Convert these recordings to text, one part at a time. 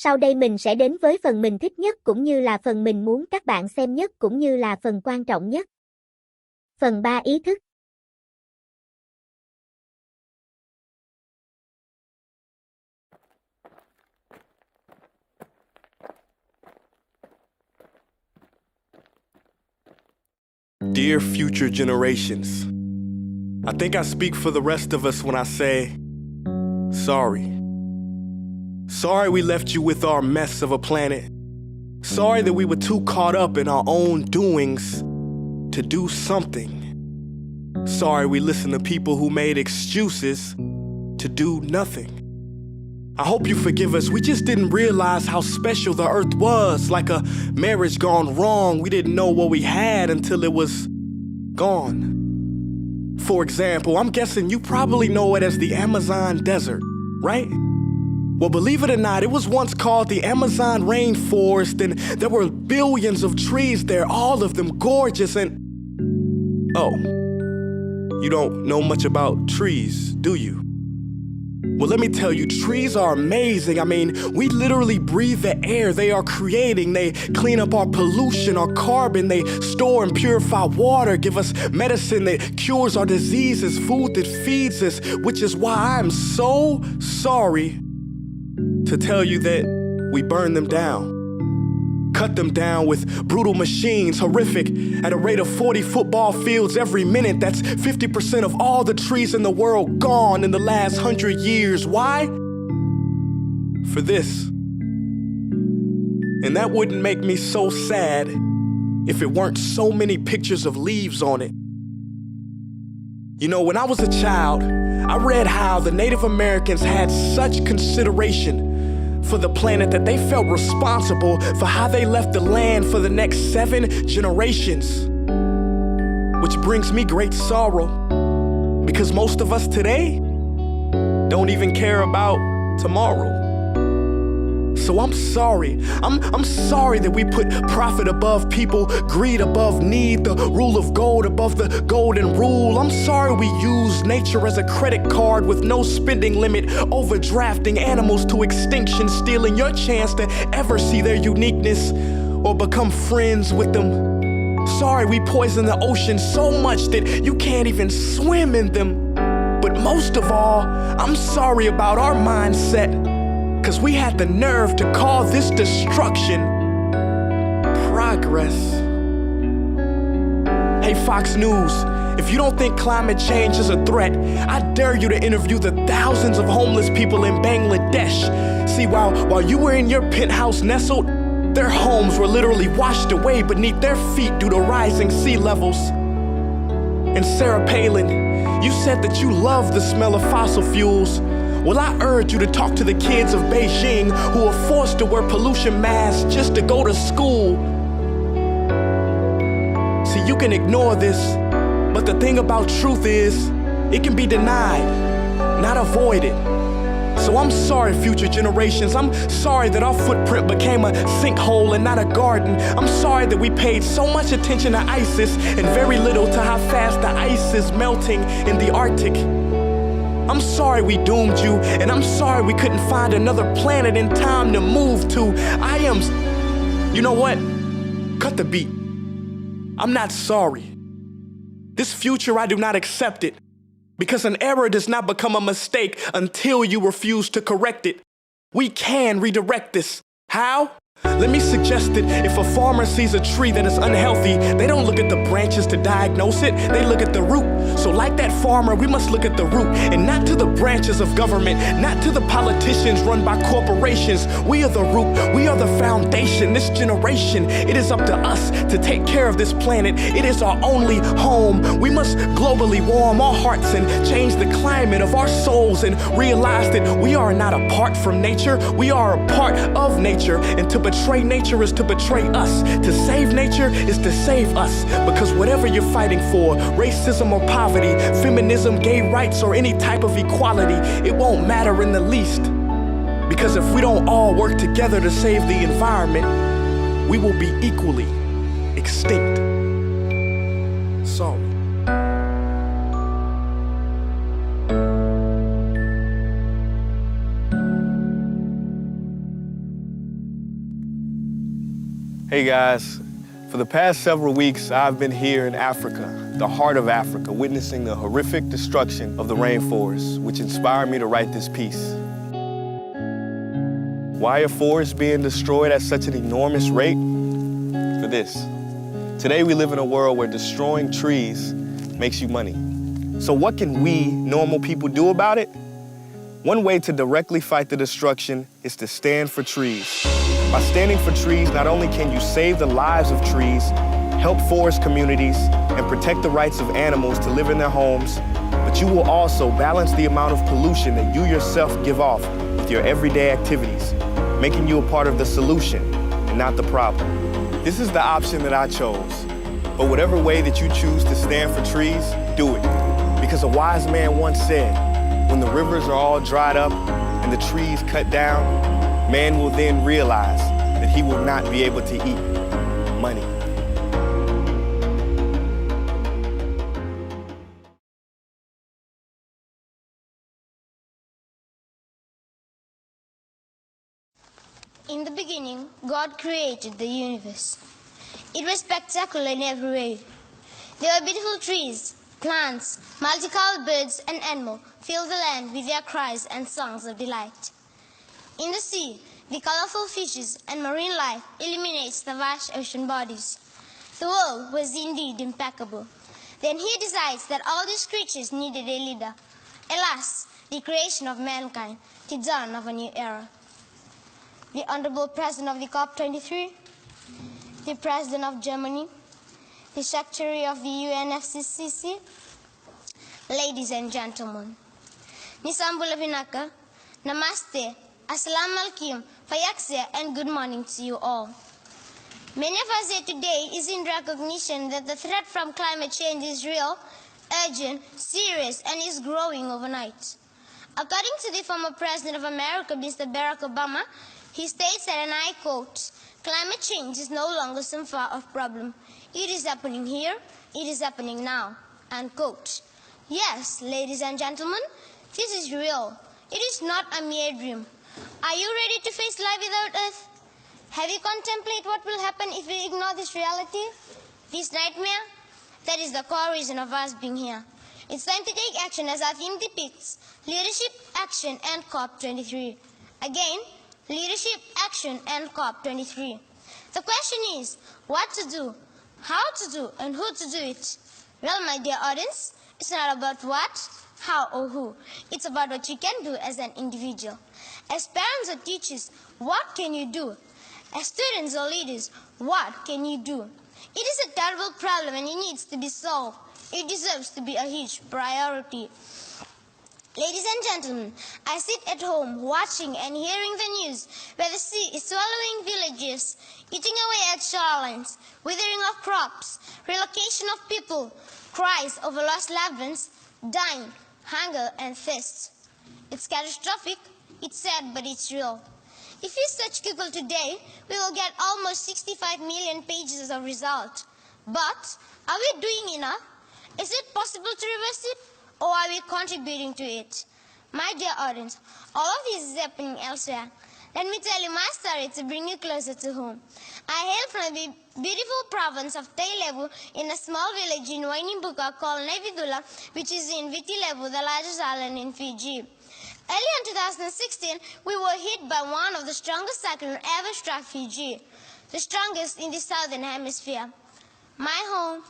Sau đây mình sẽ đến với phần mình thích nhất cũng như là phần mình muốn các bạn xem nhất cũng như là phần quan trọng nhất. Phần 3 ý thức. Dear future generations, I think I speak for the rest of us when I say, sorry. Sorry we left you with our mess of a planet. Sorry that we were too caught up in our own doings to do something. Sorry we listened to people who made excuses to do nothing. I hope you forgive us. We just didn't realize how special the earth was. Like a marriage gone wrong, we didn't know what we had until it was gone. For example, I'm guessing you probably know it as the Amazon desert, right? Well, believe it or not, it was once called the Amazon rainforest, and there were billions of trees there, all of them gorgeous, and... Oh, you don't know much about trees, do you? Well, let me tell you, trees are amazing. I mean, we literally breathe the air they are creating. They clean up our pollution, our carbon. They store and purify water, give us medicine that cures our diseases, food that feeds us, which is why I'm so sorry to tell you that we burn them down. Cut them down with brutal machines, horrific, at a rate of 40 football fields every minute. That's 50% of all the trees in the world gone in the last 100 years. Why? For this. And that wouldn't make me so sad if it weren't so many pictures of leaves on it. You know, when I was a child, I read how the Native Americans had such consideration for the planet that they felt responsible for how they left the land for the next 7 generations. Which brings me great sorrow, because most of us today don't even care about tomorrow. So I'm sorry. I'm sorry that we put profit above people, greed above need, the rule of gold above the golden rule. I'm sorry we use nature as a credit card with no spending limit, overdrafting animals to extinction, stealing your chance to ever see their uniqueness or become friends with them. Sorry we poison the ocean so much that you can't even swim in them. But most of all, I'm sorry about our mindset, 'cause we had the nerve to call this destruction progress. Hey Fox News, if you don't think climate change is a threat, I dare you to interview the thousands of homeless people in Bangladesh. See, while you were in your penthouse nestled, their homes were literally washed away beneath their feet due to rising sea levels. And Sarah Palin, you said that you love the smell of fossil fuels. Well, I urge you to talk to the kids of Beijing who are forced to wear pollution masks just to go to school. See, you can ignore this, but the thing about truth is, it can be denied, not avoided. So I'm sorry, future generations. I'm sorry that our footprint became a sinkhole and not a garden. I'm sorry that we paid so much attention to ISIS and very little to how fast the ice is melting in the Arctic. I'm sorry we doomed you, and I'm sorry we couldn't find another planet in time to move to. You know what? Cut the beat. I'm not sorry. This future, I do not accept it, because an error does not become a mistake until you refuse to correct it. We can redirect this. How? Let me suggest that if a farmer sees a tree that is unhealthy, they don't look at the branches to diagnose it, they look at the root. So like that farmer, we must look at the root, and not to the branches of government, not to the politicians run by corporations. We are the root, we are the foundation. This generation, it is up to us to take care of this planet. It is our only home. We must globally warm our hearts and change the climate of our souls and realize that we are not apart from nature, we are a part of nature. And to betray nature is to betray us. To save nature is to save us. Because whatever you're fighting for, racism or poverty, feminism, gay rights, or any type of equality, it won't matter in the least. Because if we don't all work together to save the environment, we will be equally extinct. Sorry. Hey guys, for the past several weeks, I've been here in Africa, the heart of Africa, witnessing the horrific destruction of the rainforest, which inspired me to write this piece. Why are forests being destroyed at such an enormous rate? For this. Today we live in a world where destroying trees makes you money. So what can we, normal people, do about it? One way to directly fight the destruction is to stand for trees. By standing for trees, not only can you save the lives of trees, help forest communities, and protect the rights of animals to live in their homes, but you will also balance the amount of pollution that you yourself give off with your everyday activities, making you a part of the solution and not the problem. This is the option that I chose. But whatever way that you choose to stand for trees, do it. Because a wise man once said, when the rivers are all dried up and the trees cut down, man will then realize that he will not be able to eat money. In the beginning, God created the universe. It was spectacular in every way. There were beautiful trees, plants, multicolored birds and animals filled the land with their cries and songs of delight. In the sea, the colorful fishes and marine life illuminates the vast ocean bodies. The world was indeed impeccable. Then he decides that all these creatures needed a leader. Alas, the creation of mankind, the dawn of a new era. The Honorable President of the COP23, the President of Germany, the Secretary of the UNFCCC, ladies and gentlemen. Nisambula Vinaka, Namaste, Assalamu alaikum, Fayaksya, and good morning to you all. Many of us here today is in recognition that the threat from climate change is real, urgent, serious, and is growing overnight. According to the former President of America, Mr. Barack Obama, he states that, and I quote, "Climate change is no longer some far-off problem. It is happening here, it is happening now," unquote. Yes, ladies and gentlemen, this is real. It is not a mere dream. Are you ready to face life without Earth? Have you contemplated what will happen if we ignore this reality, this nightmare? That is the core reason of us being here. It's time to take action as our theme depicts: leadership, action, and COP23. Again, leadership, action, and COP23. The question is, what to do, how to do, and who to do it? Well, my dear audience, it's not about what, how, or who. It's about what you can do as an individual. As parents or teachers, what can you do? As students or leaders, what can you do? It is a terrible problem and it needs to be solved. It deserves to be a huge priority. Ladies and gentlemen, I sit at home watching and hearing the news where the sea is swallowing villages, eating away at shorelines, withering of crops, relocation of people, cries over lost loved ones, dying, hunger and thirst. It's catastrophic, it's sad, but it's real. If we search Google today, we will get almost 65 million pages of results. But are we doing enough? Is it possible to reverse it? Or are we contributing to it? My dear audience, all of this is happening elsewhere. Let me tell you my story to bring you closer to home. I hail from the beautiful province of Tailevu in a small village in Wainimbuka called Nevidula, which is in Vitilevu, the largest island in Fiji. Early in 2016, we were hit by one of the strongest cyclones ever struck Fiji, the strongest in the southern hemisphere. My home,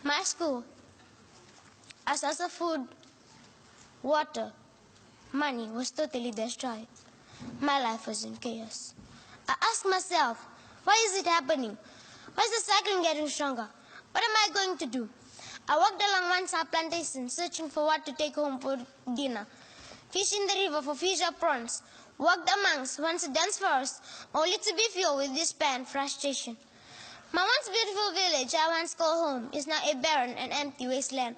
my school, a source of food, water, money was totally destroyed. My life was in chaos. I asked myself, why is it happening? Why is the cyclone getting stronger? What am I going to do? I walked along one side plantation searching for what to take home for dinner. Fished in the river for fish or prawns. Walked amongst once a dense forest, only to be filled with despair and frustration. My once beautiful village I once called home is now a barren and empty wasteland.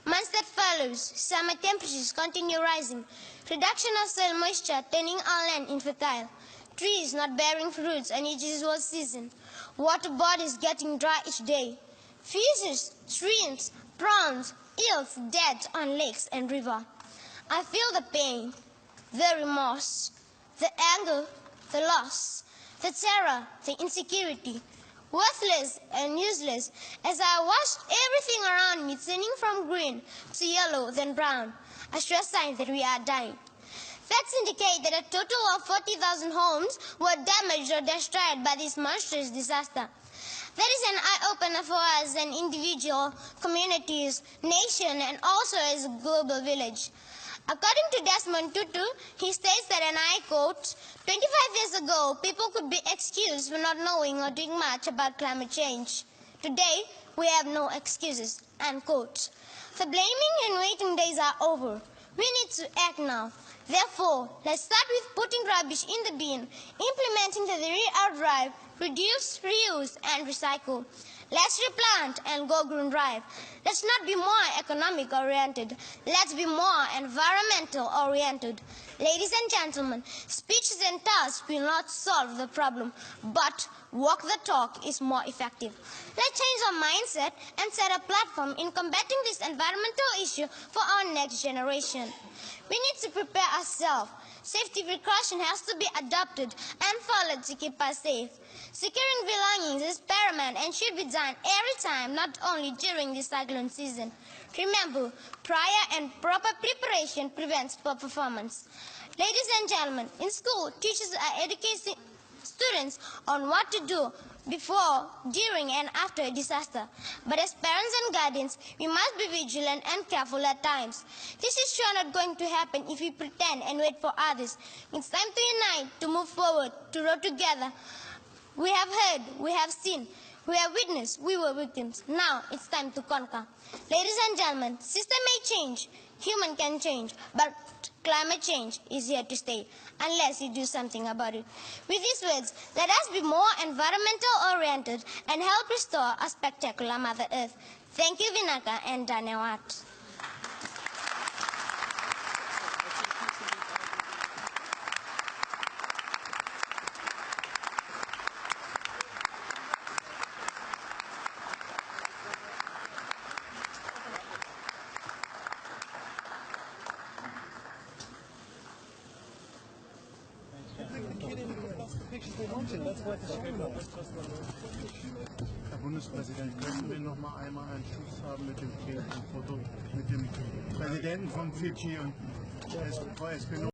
Months that follows, summer temperatures continue rising, reduction of soil moisture turning our land infertile, trees not bearing fruits and it is drought season, water bodies getting dry each day, fishes, streams, prawns, eels dead on lakes and river. I feel the pain, the remorse, the anger, the loss, the terror, the insecurity, worthless and useless, as I watched everything around me turning from green to yellow, then brown, a sure sign that we are dying. Facts indicate that a total of 40,000 homes were damaged or destroyed by this monstrous disaster. That is an eye-opener for us as an individual, communities, nation, and also as a global village. According to Desmond Tutu, he states that, and I quote, 25 years ago, people could be excused for not knowing or doing much about climate change. Today, we have no excuses, unquote. The blaming and waiting days are over. We need to act now. Therefore, let's start with putting rubbish in the bin, implementing the re-out drive, reduce, reuse, and recycle. Let's replant and go green drive. Let's not be more economic oriented. Let's be more environmental oriented. Ladies and gentlemen, speeches and tasks will not solve the problem, but walk the talk is more effective. Let's change our mindset and set a platform in combating this environmental issue for our next generation. We need to prepare ourselves. Safety precaution has to be adopted and followed to keep us safe. Securing belongings is paramount and should be done every time, not only during the cyclone season. Remember, prior and proper preparation prevents poor performance. Ladies and gentlemen, in school, teachers are educating students on what to do before, during, and after a disaster. But as parents and guardians, we must be vigilant and careful at times. This is sure not going to happen if we pretend and wait for others. It's time to unite, to move forward, to row together. We have heard, we have seen, we have witnessed, we were victims. Now it's time to conquer. Ladies and gentlemen, system may change, human can change, but climate change is here to stay unless you do something about it. With these words, let us be more environmental oriented and help restore a spectacular Mother Earth. Thank you, Vinaka and Dhanewat. Herr Bundespräsident, könnten wir noch mal einmal einen Schuss haben mit dem Foto mit dem Präsidenten von Fidschi und Frau Espinosa?